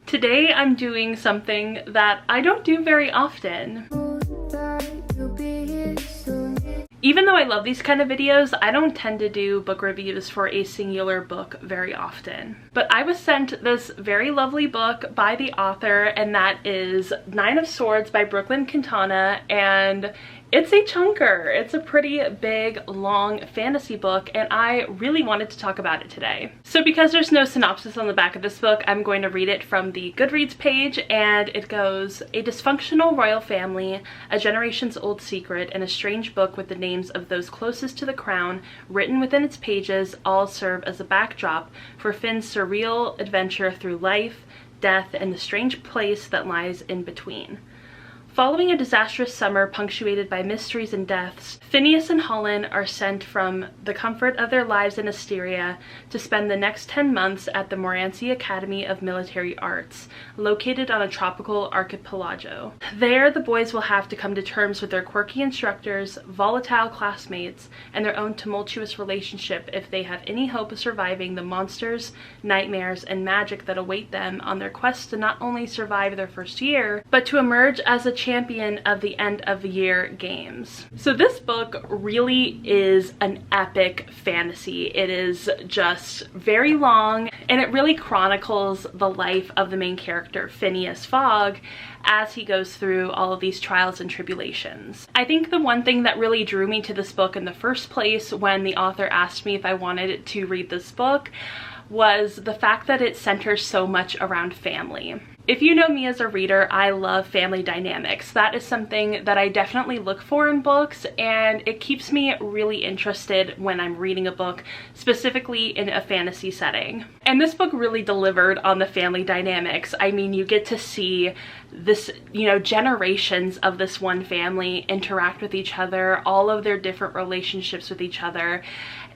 Today I'm doing something that I don't do very often. Even though I love these kind of videos, I don't tend to do book reviews for a singular book very often. But I was sent this very lovely book by the author, and that is Nine of Swords by Brooklyn Quintana, and it's a chunker. It's a pretty big, long fantasy book, and I really wanted to talk about it today. So because there's no synopsis on the back of this book, I'm going to read it from the Goodreads page, and it goes, "A dysfunctional royal family, a generation's old secret, and a strange book with the names of those closest to the crown written within its pages all serve as a backdrop for Finn's surreal adventure through life, death, and the strange place that lies in between. Following a disastrous summer punctuated by mysteries and deaths, Fynneas and Holland are sent from the comfort of their lives in Asteria to spend the next 10 months at the Moranci Academy of Military Arts, located on a tropical archipelago. There, the boys will have to come to terms with their quirky instructors, volatile classmates, and their own tumultuous relationship if they have any hope of surviving the monsters, nightmares, and magic that await them on their quest to not only survive their first year, but to emerge as a champion of the end of the year games." So this book really is an epic fantasy. It is just very long, and it really chronicles the life of the main character, Phineas Fogg, as he goes through all of these trials and tribulations. I think the one thing that really drew me to this book in the first place when the author asked me if I wanted to read this book was the fact that it centers so much around family. If you know me as a reader, I love family dynamics. That is something that I definitely look for in books, and it keeps me really interested when I'm reading a book, specifically in a fantasy setting. And this book really delivered on the family dynamics. I mean, you get to see this, generations of this one family interact with each other, all of their different relationships with each other.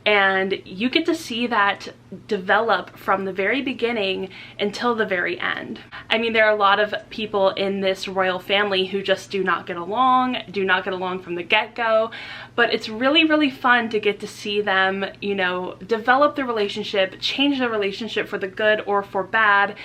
And you get to see that develop from the very beginning until the very end. I mean, there are a lot of people in this royal family who just do not get along from the get-go, but it's really, really fun to get to see them, develop the relationship, change the relationship for the good or for bad.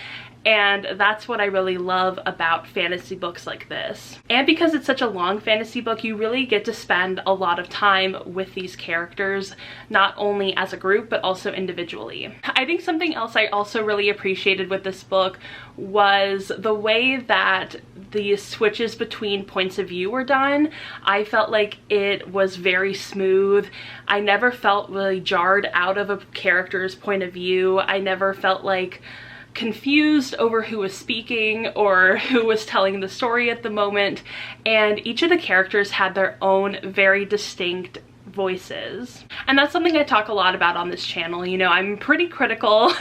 And that's what I really love about fantasy books like this. And because it's such a long fantasy book, you really get to spend a lot of time with these characters, not only as a group, but also individually. I think something else I also really appreciated with this book was the way that the switches between points of view were done. I felt like it was very smooth. I never felt really jarred out of a character's point of view. I never felt like confused over who was speaking or who was telling the story at the moment, and each of the characters had their own very distinct voices. And that's something I talk a lot about on this channel. I'm pretty critical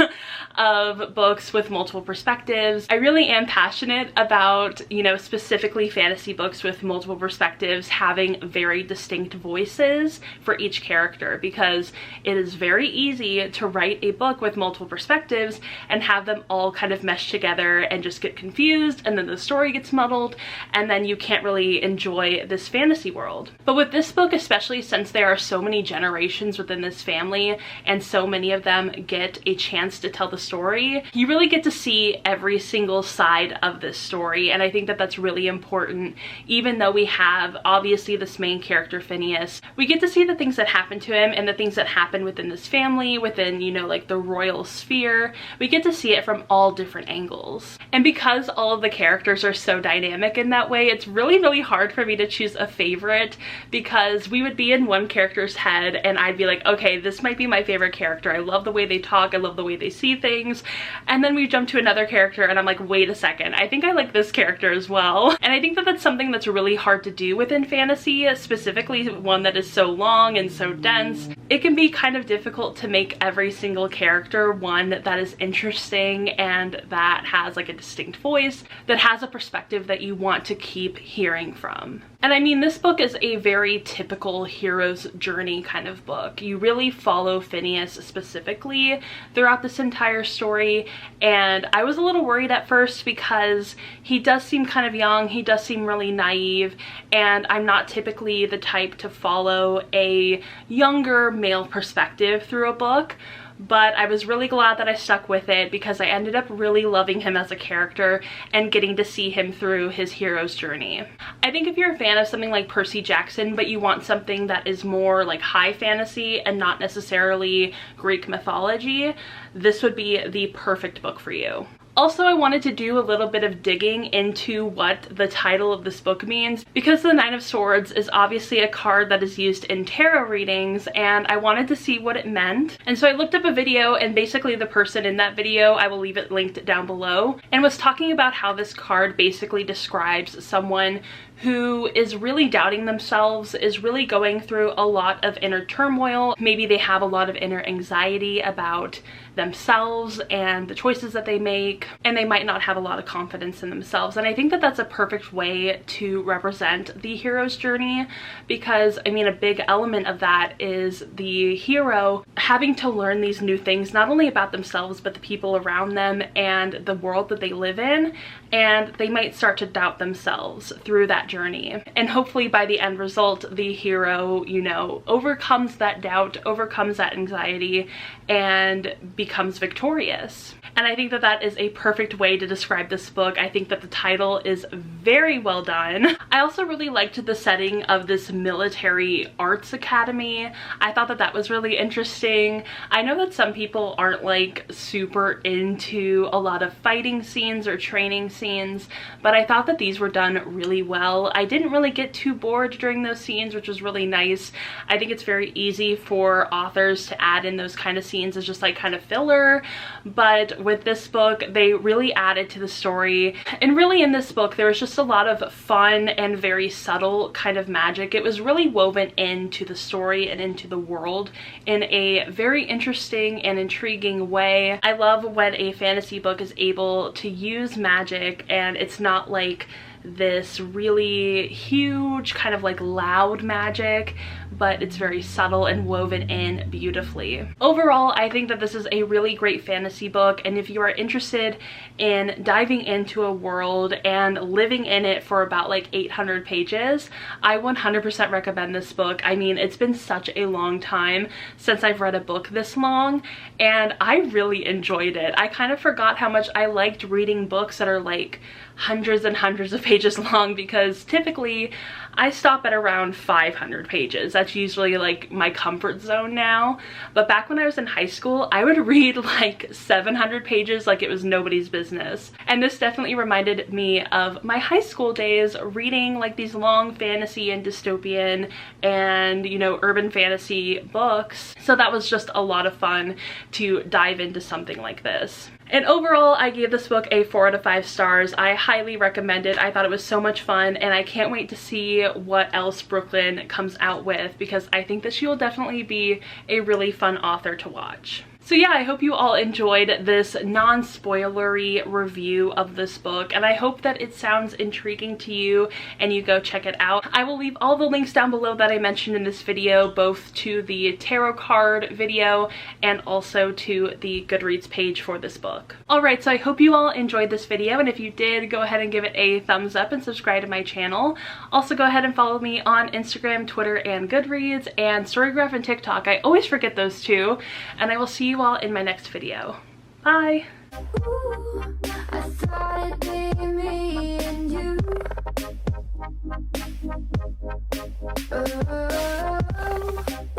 of books with multiple perspectives. I really am passionate about, specifically fantasy books with multiple perspectives having very distinct voices for each character, because it is very easy to write a book with multiple perspectives and have them all kind of mesh together and just get confused, and then the story gets muddled, and then you can't really enjoy this fantasy world. But with this book, especially since there are so many generations within this family and so many of them get a chance to tell the story, you really get to see every single side of this story. And I think that that's really important. Even though we have obviously this main character, Fynneas, we get to see the things that happen to him and the things that happen within this family, within, like the royal sphere. We get to see it from all different angles. And because all of the characters are so dynamic in that way, it's really, really hard for me to choose a favorite, because we would be in one character's head and I'd be like, okay, this might be my favorite character. I love the way they talk. I love the way they see things. And then we jump to another character and I'm like, wait a second, I think I like this character as well. And I think that that's something that's really hard to do within fantasy, specifically one that is so long and so dense. It can be kind of difficult to make every single character one that is interesting and that has like a distinct voice, that has a perspective that you want to keep hearing from. And I mean, this book is a very typical hero's journey kind of book. You really follow Fynneas specifically throughout this entire story, and I was a little worried at first because he does seem kind of young, he does seem really naive, and I'm not typically the type to follow a younger male perspective through a book. but I was really glad that I stuck with it because I ended up really loving him as a character and getting to see him through his hero's journey. I think if you're a fan of something like Percy Jackson, but you want something that is more like high fantasy and not necessarily Greek mythology, this would be the perfect book for you. Also, I wanted to do a little bit of digging into what the title of this book means, because the Nine of Swords is obviously a card that is used in tarot readings, and I wanted to see what it meant. And so I looked up a video, and basically the person in that video, I will leave it linked down below, and was talking about how this card basically describes someone who is really doubting themselves, is really going through a lot of inner turmoil. Maybe they have a lot of inner anxiety about themselves and the choices that they make, and they might not have a lot of confidence in themselves. And I think that that's a perfect way to represent the hero's journey, because I mean, a big element of that is the hero having to learn these new things, not only about themselves, but the people around them and the world that they live in, and they might start to doubt themselves through that journey. And hopefully by the end result, the hero, you know, overcomes that doubt, overcomes that anxiety, and becomes victorious. And I think that that is a perfect way to describe this book. I think that the title is very well done. I also really liked the setting of this military arts academy. I thought that that was really interesting. I know that some people aren't like super into a lot of fighting scenes or training scenes, but I thought that these were done really well. I didn't really get too bored during those scenes, which was really nice. I think it's very easy for authors to add in those kind of scenes as just like kind of filler, but with this book, they really added to the story. And really in this book, there was just a lot of fun and very subtle kind of magic. It was really woven into the story and into the world in a very interesting and intriguing way. I love when a fantasy book is able to use magic and it's not like this really huge kind of like loud magic, but it's very subtle and woven in beautifully. Overall, I think that this is a really great fantasy book, and if you are interested in diving into a world and living in it for about like 800 pages, I 100% recommend this book. I mean, it's been such a long time since I've read a book this long, and I really enjoyed it. I kind of forgot how much I liked reading books that are like hundreds and hundreds of pages long, because typically I stop at around 500 pages. That's usually like my comfort zone now. But back when I was in high school, I would read like 700 pages like it was nobody's business. And this definitely reminded me of my high school days, reading like these long fantasy and dystopian and, you know, urban fantasy books. So that was just a lot of fun to dive into something like this. And overall, I gave this book a 4 out of 5 stars. I highly recommend it. I thought it was so much fun, and I can't wait to see what else Brooklyn comes out with, because I think that she will definitely be a really fun author to watch. So yeah, I hope you all enjoyed this non-spoilery review of this book, and I hope that it sounds intriguing to you and you go check it out. I will leave all the links down below that I mentioned in this video, both to the tarot card video and also to the Goodreads page for this book. Alright, so I hope you all enjoyed this video, and if you did, go ahead and give it a thumbs up and subscribe to my channel. Also go ahead and follow me on Instagram, Twitter, and Goodreads, and Storygraph and TikTok. I always forget those two, and I will see you all in my next video. Bye! Ooh, I thought it'd be me and you. Oh.